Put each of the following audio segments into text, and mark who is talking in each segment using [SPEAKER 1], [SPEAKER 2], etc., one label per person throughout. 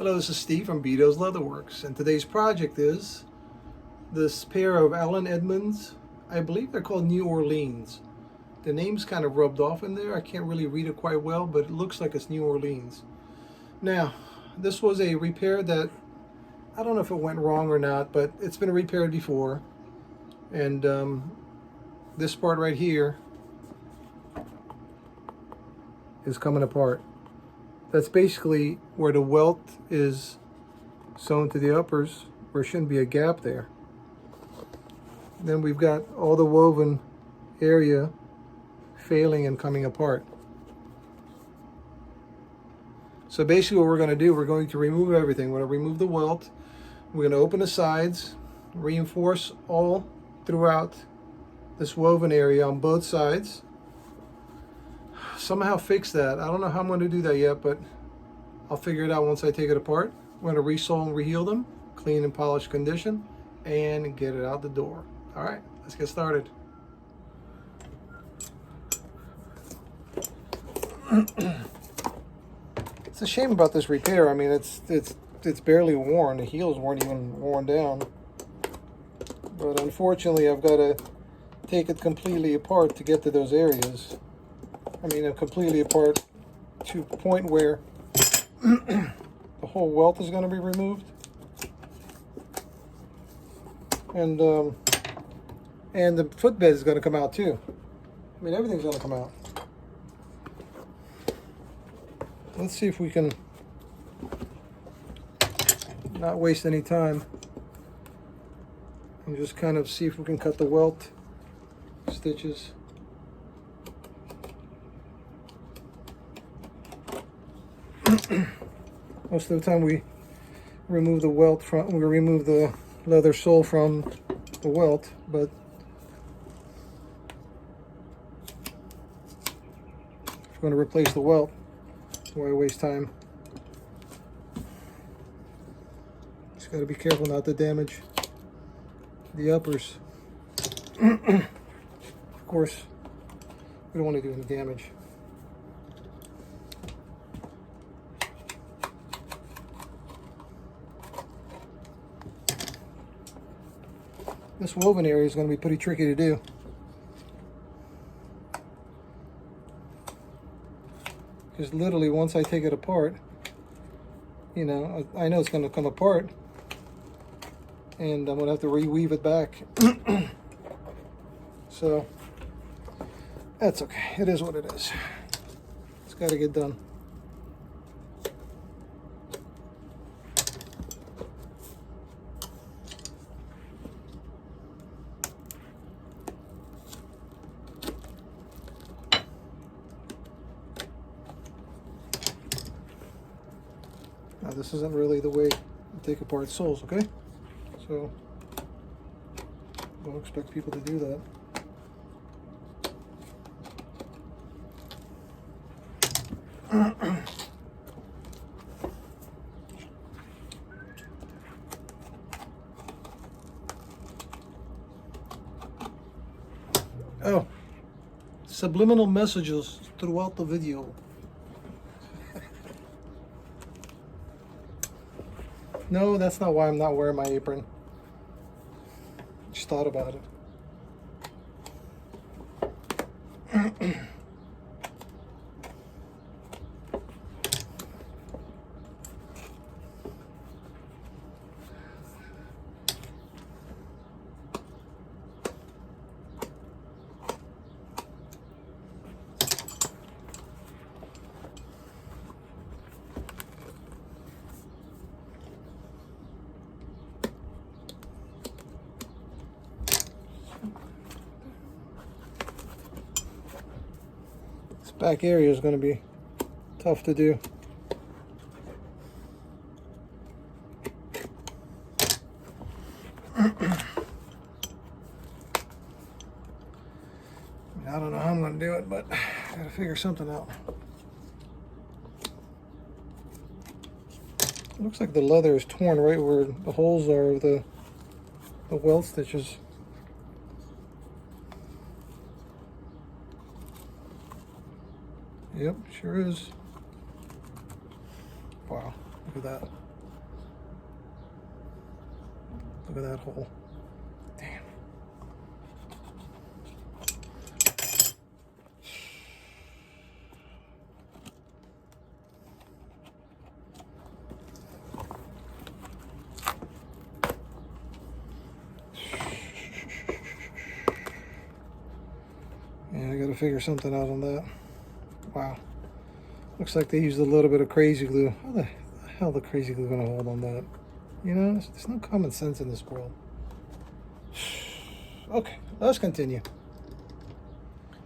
[SPEAKER 1] Hello, this is Steve from Beaute's Leatherworks, and today's project is this pair of Allen Edmonds. I believe they're called New Orleans. The name's kind of rubbed off in there. I can't really read it quite well, but it looks like it's New Orleans. Now, this was a repair that, I don't know if it went wrong or not, but it's been repaired before. And this part right here is coming apart. That's basically where the welt is sewn to the uppers. There shouldn't be a gap there. Then we've got all the woven area failing and coming apart. So basically what we're going to do, we're going to remove everything. We're going to remove the welt. We're going to open the sides, reinforce all throughout this woven area on both sides. Somehow fix that. I don't know how I'm going to do that yet, but I'll figure it out once I take it apart. We're going to resole and reheal them, clean and polish condition, and get it out the door. All right, let's get started. It's a shame about this repair. I mean, it's barely worn. The heels weren't even worn down. But unfortunately, I've got to take it completely apart to get to those areas. I mean, completely apart to a point where the whole welt is going to be removed, and the footbed is going to come out too. I mean, everything's going to come out. Let's see if we can not waste any time and just kind of see if we can cut the welt stitches. Most of the time we remove the welt from, we remove the leather sole from the welt, but if we're going to replace the welt, why waste time? Just got to be careful not to damage the uppers. Of course, we don't want to do any damage. This woven area is going to be pretty tricky to do. Because literally once I take it apart, you know, I know it's going to come apart and I'm going to have to reweave it back. So that's okay. It is what it is. It's got to get done. Now this isn't really the way to take apart soles, okay? So don't expect people to do that. Oh, subliminal messages throughout the video. No, that's not why I'm not wearing my apron. Just thought about it. Back area is going to be tough to do. I don't know how I'm going to do it, but I got to figure something out. It looks like the leather is torn right where the holes are of the welt stitches. Yep, sure is. Wow, look at that. Look at that hole. Damn. Yeah, I gotta figure something out on that. Wow. Looks like they used a little bit of crazy glue. How the hell the crazy glue gonna hold on that? You know, there's no common sense in this world. Okay, let's continue.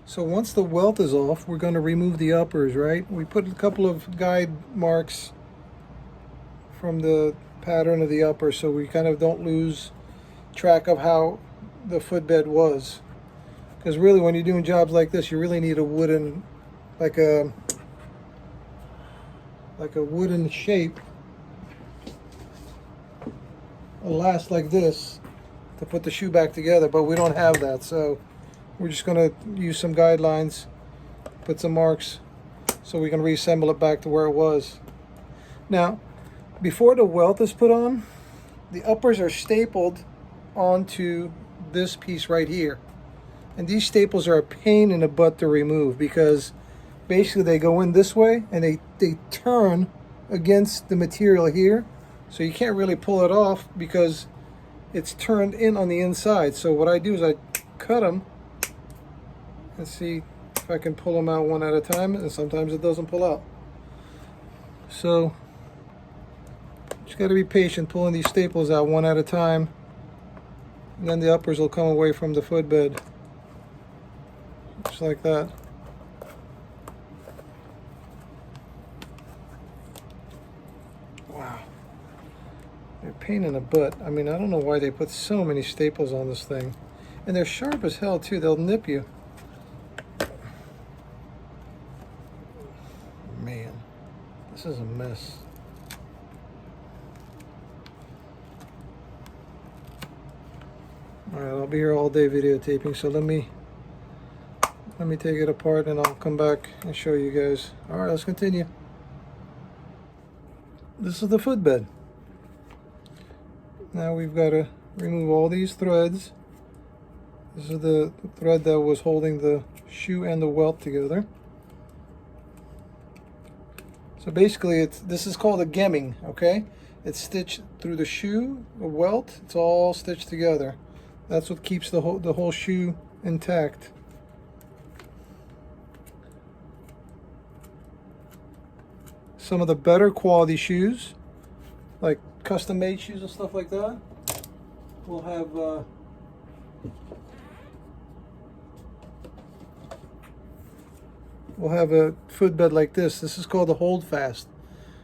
[SPEAKER 1] So once the welt is off, we're going to remove the uppers, right? We put a couple of guide marks from the pattern of the upper so we kind of don't lose track of how the footbed was. Because really when you're doing jobs like this, you really need a wooden, like a wooden shape, a last like this, to put the shoe back together, but we don't have that, so we're just going to use some guidelines, put some marks so we can reassemble it back to where it was. Now, before the welt is put on, the uppers are stapled onto this piece right here. And these staples are a pain in the butt to remove because basically they go in this way and they turn against the material here. So you can't really pull it off because it's turned in on the inside. So what I do is I cut them and see if I can pull them out one at a time, and sometimes it doesn't pull out. So just got to be patient pulling these staples out one at a time, and then the uppers will come away from the footbed just like that. Wow, they're a pain in the butt. I mean, I don't know why they put so many staples on this thing, and they're sharp as hell too. They'll nip you. Man, this is a mess. All right, I'll be here all day videotaping, so let me take it apart and I'll come back and show you guys. All right, let's continue. This is the footbed. Now we've got to remove all these threads. This is the thread that was holding the shoe and the welt together. So basically, this is called a gemming, okay? It's stitched through the shoe, the welt. It's all stitched together. That's what keeps the whole shoe intact. Some of the better quality shoes, like custom-made shoes and stuff like that, will have a footbed like this. This is called a hold fast.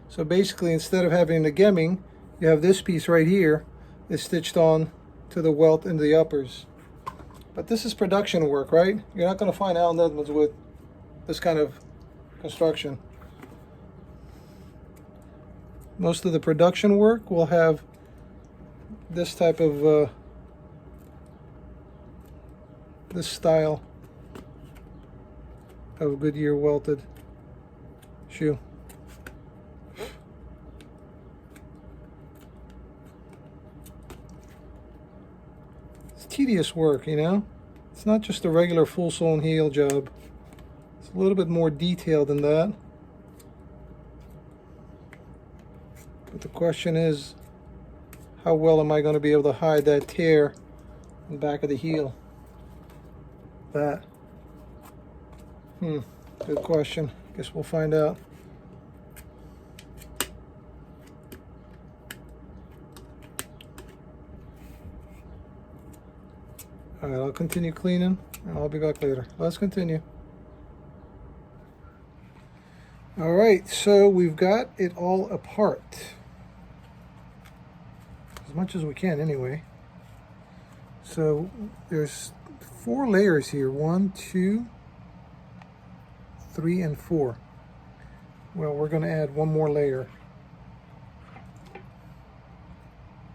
[SPEAKER 1] So basically, instead of having the gemming, you have this piece right here is stitched on to the welt and the uppers. But this is production work, right? You're not going to find Allen Edmonds with this kind of construction. Most of the production work will have this type of this style of Goodyear welted shoe. It's tedious work, you know? It's not just a regular full sole and heel job. It's a little bit more detailed than that. But the question is, how well am I going to be able to hide that tear in the back of the heel? That. Good question. Guess we'll find out. All right, I'll continue cleaning and I'll be back later. Let's continue. All right, so we've got it all apart. As much as we can anyway. So there's 4 layers here. 1, 2, 3, and 4. Well, we're going to add one more layer.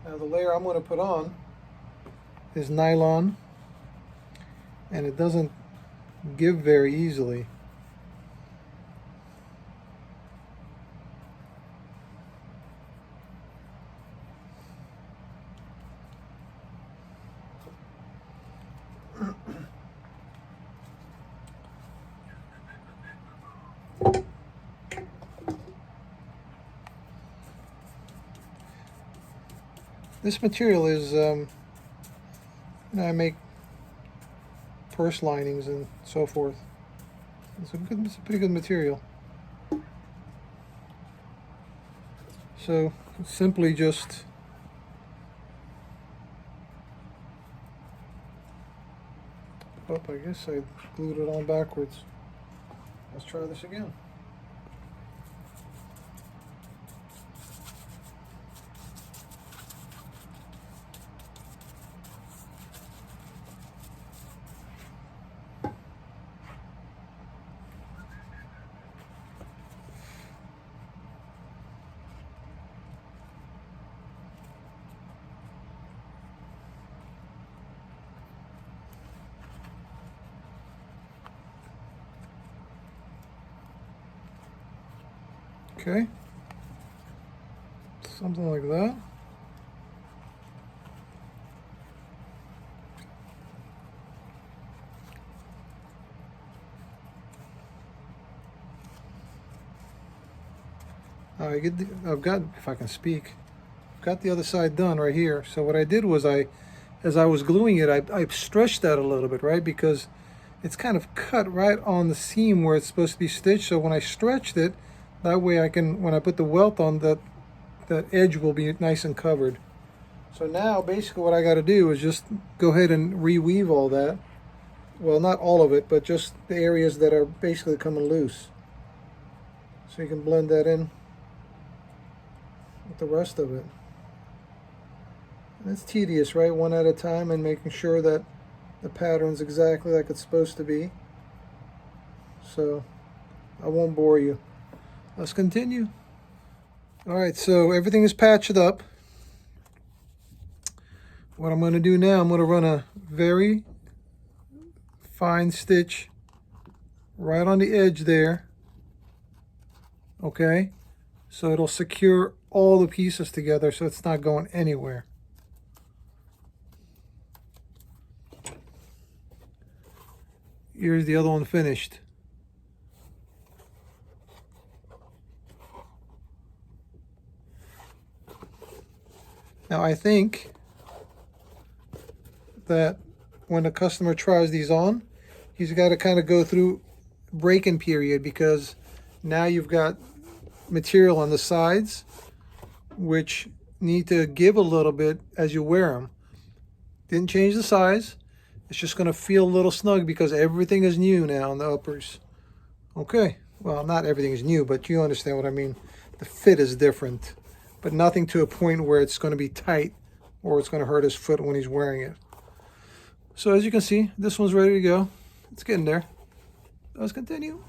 [SPEAKER 1] Now the layer I'm going to put on is nylon, and it doesn't give very easily. This material is, you know, I make purse linings and so forth. It's a pretty good material. So simply just I guess I glued it on backwards. Let's try this again. Okay, something like that. I've got, if I can speak, I've got the other side done right here. So what I did was as I was gluing it, I stretched that a little bit, right? Because it's kind of cut right on the seam where it's supposed to be stitched. So when I stretched it, that way I can, when I put the welt on, that edge will be nice and covered. So now basically what I got to do is just go ahead and reweave all that. Well, not all of it, but just the areas that are basically coming loose. So you can blend that in with the rest of it. And it's tedious, right? One at a time, and making sure that the pattern's exactly like it's supposed to be. So I won't bore you. Let's continue. All right, so everything is patched up. What I'm going to do now, I'm going to run a very fine stitch right on the edge there. Okay, so it'll secure all the pieces together so it's not going anywhere. Here's the other one finished. Now I think that when the customer tries these on, he's got to kind of go through break-in period, because now you've got material on the sides which need to give a little bit as you wear them. Didn't change the size. It's just going to feel a little snug because everything is new now on the uppers. Okay, well, not everything is new, but you understand what I mean. The fit is different, but nothing to a point where it's going to be tight or it's going to hurt his foot when he's wearing it. So as you can see, this one's ready to go. It's getting there. Let's continue.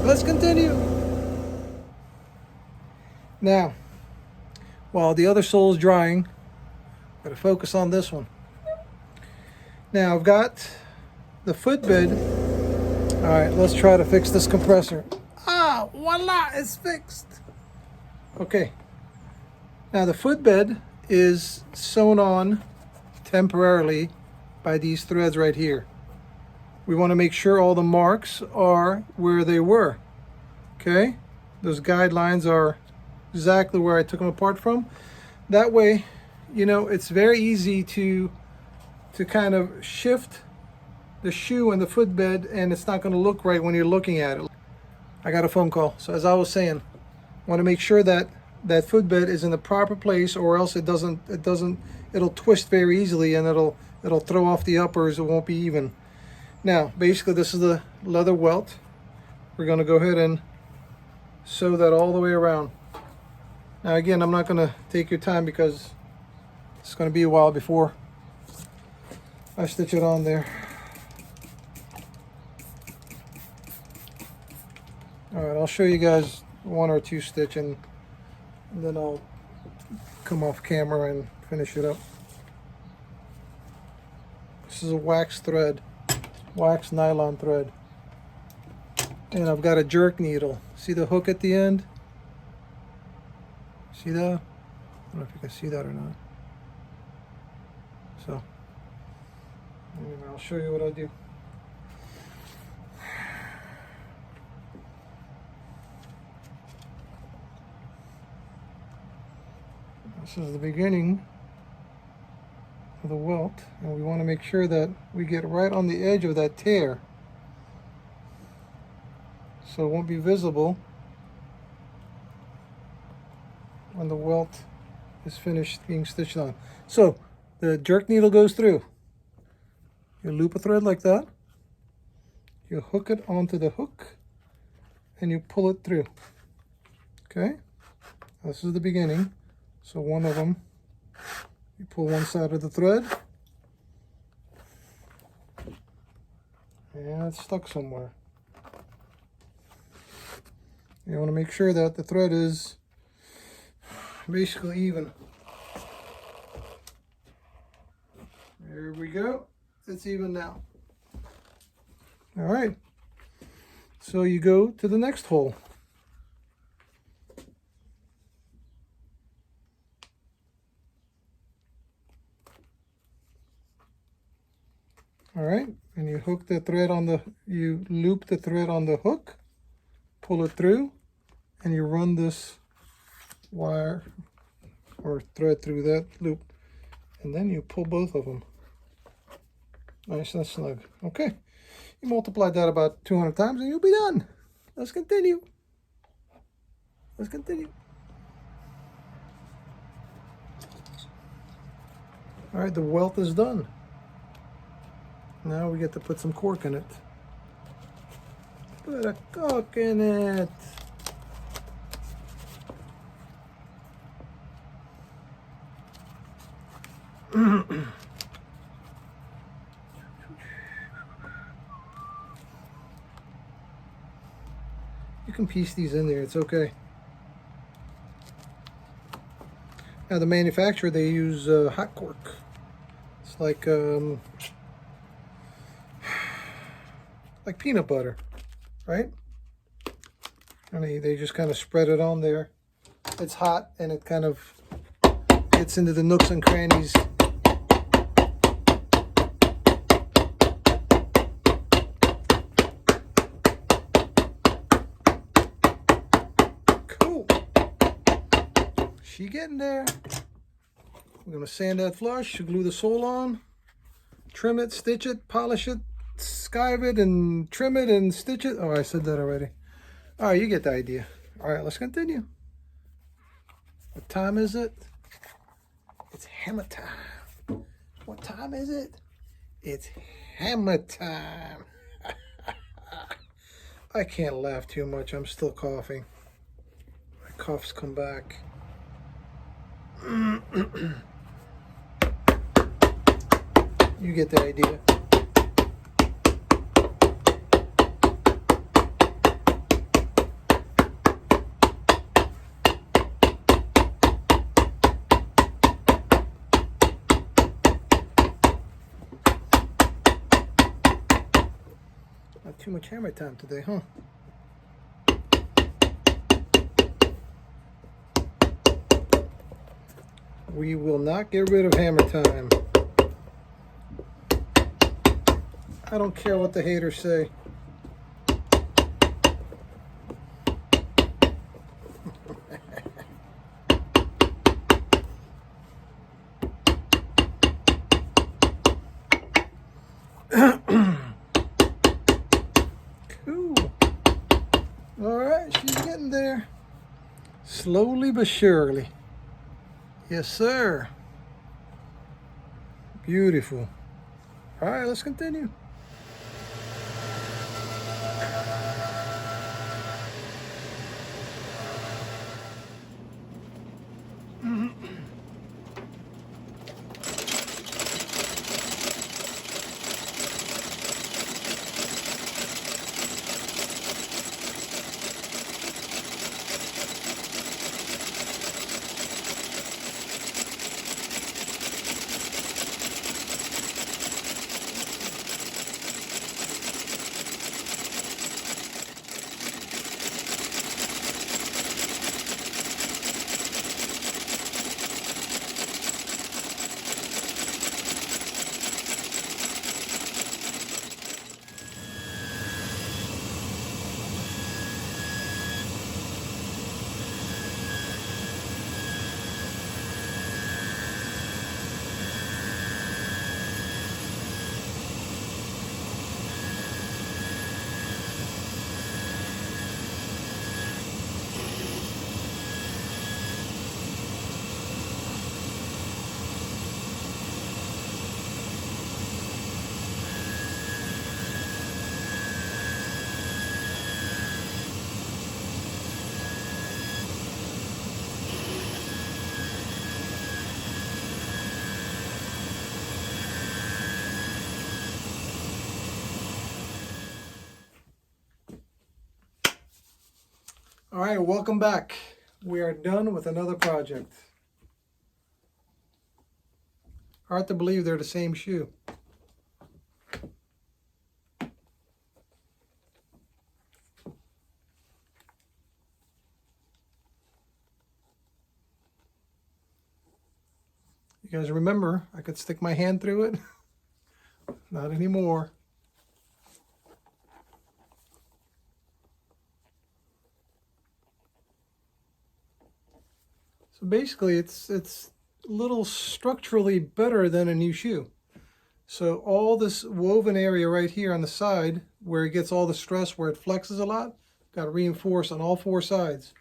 [SPEAKER 1] Let's continue. Now, while the other sole is drying, I'm going to focus on this one. Now, I've got the footbed. All right, let's try to fix this compressor. Ah, voila, it's fixed. Okay. Now, the footbed is sewn on temporarily by these threads right here. We want to make sure all the marks are where they were. Okay? Those guidelines are exactly where I took them apart from. That way, you know, it's very easy to kind of shift the shoe and the footbed, and it's not going to look right when you're looking at it. I got a phone call. So as I was saying, I want to make sure that that footbed is in the proper place, or else it'll twist very easily, and it'll throw off the uppers. It won't be even. Now, basically, this is the leather welt. We're going to go ahead and sew that all the way around. Now, again, I'm not going to take your time because it's going to be a while before I stitch it on there. All right, I'll show you guys one or two stitching, and then I'll come off camera and finish it up. This is a wax thread, wax nylon thread. And I've got a jerk needle. See the hook at the end? See that? I don't know if you can see that or not. So, anyway, I'll show you what I do. This is the beginning of the welt, and we want to make sure that we get right on the edge of that tear, so it won't be visible when the welt is finished being stitched on. So the jerk needle goes through. You loop a thread like that, you hook it onto the hook, and you pull it through. Okay, this is the beginning. So one of them, you pull one side of the thread, and it's stuck somewhere. You want to make sure that the thread is basically even. There we go. It's even now. All right. So you go to the next hole. All right, and you hook the thread on the, you loop the thread on the hook, pull it through, and you run this wire or thread through that loop, and then you pull both of them. Nice and snug. Okay, you multiply that about 200 times and you'll be done. Let's continue. Let's continue. All right, the welt is done. Now we get to put some cork in it. Put a cork in it. You can piece these in there, it's okay. Now the manufacturer, they use hot cork. It's like peanut butter, right? And they just kind of spread it on there. It's hot and it kind of gets into the nooks and crannies. Cool. She getting there. We're gonna sand that flush, glue the sole on, trim it, stitch it, polish it, skive it, and trim it and stitch it. Oh, I said that already. All right, you get the idea. All right, let's continue. What time is it? It's hammer time. What time is it? It's hammer time. I can't laugh too much. I'm still coughing. My coughs come back. You get the idea. Not too much hammer time today, huh? We will not get rid of hammer time. I don't care what the haters say. Cool. All right, she's getting there. Slowly but surely. Yes, sir. Beautiful. All right, let's continue. All right, welcome back. We are done with another project. Hard to believe they're the same shoe. You guys remember I could stick my hand through it? Not anymore. So basically it's a little structurally better than a new shoe. So all this woven area right here on the side where it gets all the stress, where it flexes a lot, got to reinforce on all four sides.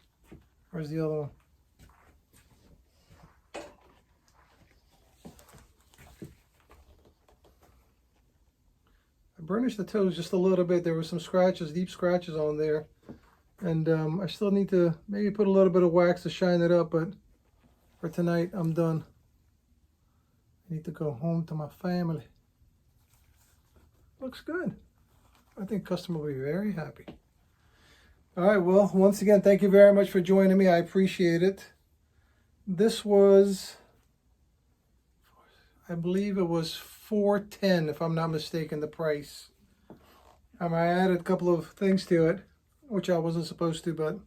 [SPEAKER 1] Where's the other one? I burnished the toes just a little bit. There were some scratches, deep scratches on there. And I still need to maybe put a little bit of wax to shine it up, but for tonight, I'm done. I need to go home to my family. Looks good. I think customer will be very happy. All right, well, once again, thank you very much for joining me. I appreciate it. This was, I believe it was $410, if I'm not mistaken, the price. I added a couple of things to it, which I wasn't supposed to, but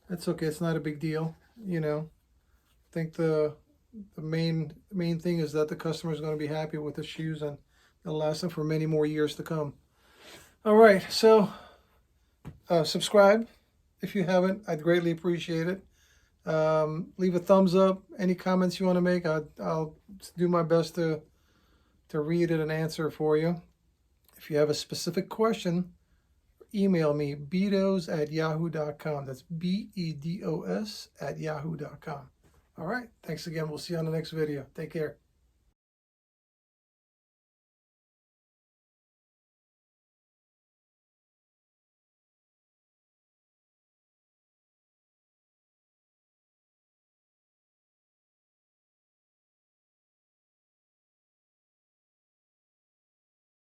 [SPEAKER 1] that's okay. It's not a big deal, you know. I think the main thing is that the customer is going to be happy with the shoes, and it'll last them for many more years to come. All right, so subscribe if you haven't. I'd greatly appreciate it. Leave a thumbs up. Any comments you want to make, I'll do my best to read it and answer for you. If you have a specific question, email me, bedos@yahoo.com. That's BEDOS@yahoo.com. All right. Thanks again. We'll see you on the next video. Take care.